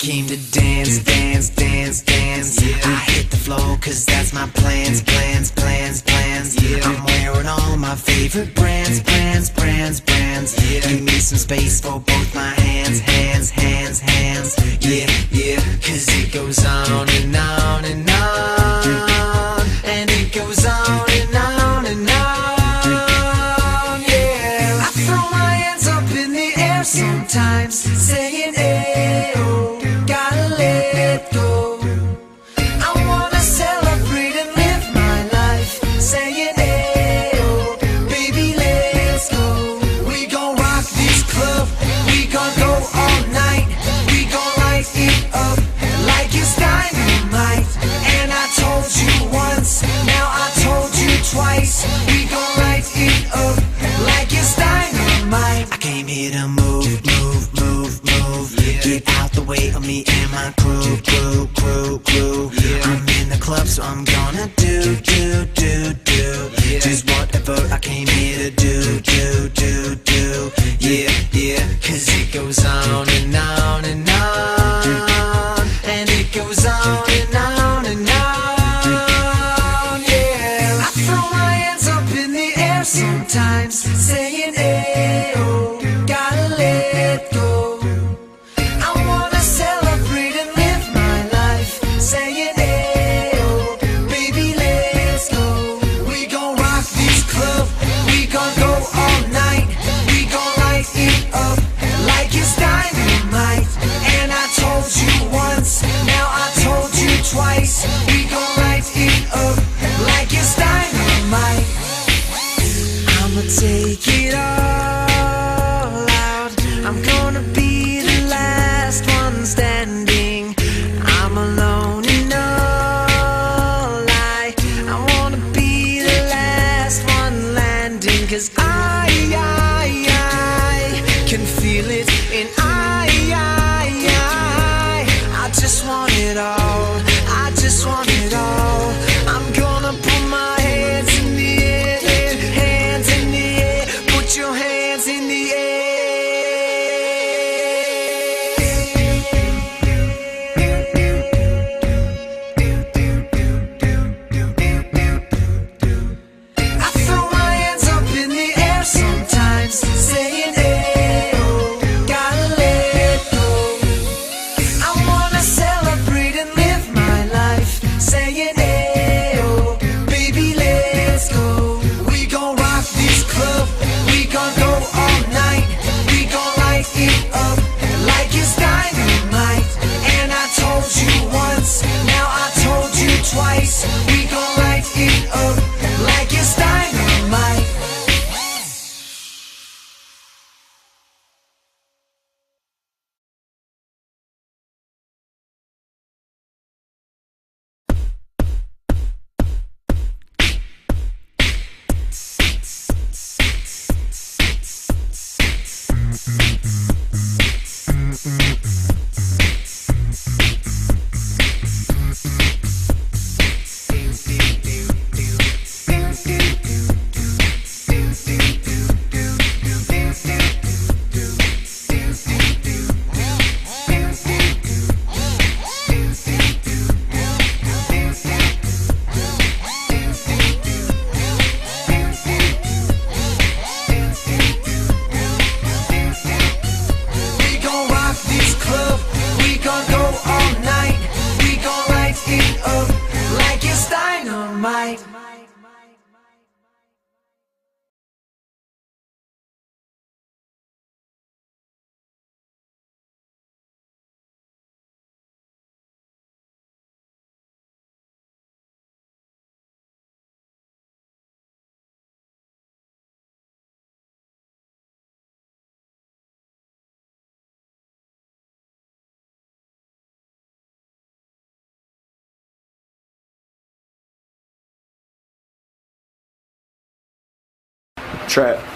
came to dance, dance, dance, dance. I hit the floor cause that's my plans, plans, plans, plans. I'm wearing all my favorite brands, brands, brands, brands. Give me some space for both my hands, hands, hands, hands. Yeah, yeah, cause it goes on and on and on, and it goes on and on and on. Yeah, I throw my hands up in the air sometimes, saying ayo, gotta let go. I wanna celebrate and live my life, saying ayo, baby let's go. We gon' rock this club, we gon' go all night, we gon' light it up like it's dynamite. And I told you once, now I told you twice, we gon' light it up like it's dynamite. I came here to move, move, move, move. Get out the way of me and my crew, crew, crew, crew. I'm in the club, so I'm gonna do, do, do, do. Just whatever I came here to do, do, do, do. Yeah, yeah, cause it goes on and on and on, and it goes on and on and on. Yeah, I throw my hands up in the air sometimes, saying ayo, gotta let go. I wanna celebrate and live my life, saying ayo, baby let's go. We gon' rock this club, we gon' go all night, we gon' light it up like it's dynamite. And I told you once, now I told you twice, we gon' light it up like it's dynamite. I'ma take it all out, I'm gonna be the last one standing. I'm alone and all I wanna be the last one landing. Cause I can feel it, and I just want it all, I just want it all. I'm gonna put my hands in the air, hands in the air, put your hands in the air. I throw my hands up in the air sometimes, saying ayo, gotta let go. I wanna celebrate and live my life, saying ayo, baby let's go. We gon' rock this club, we gon' go all night, we gon' light it up like it's dynamite. And I told you once, now I told you twice, we gon' light it up like it's dynamite. We gon' rock this club, we gon' go all night, we gon' light it up like it's dynamite. Trap.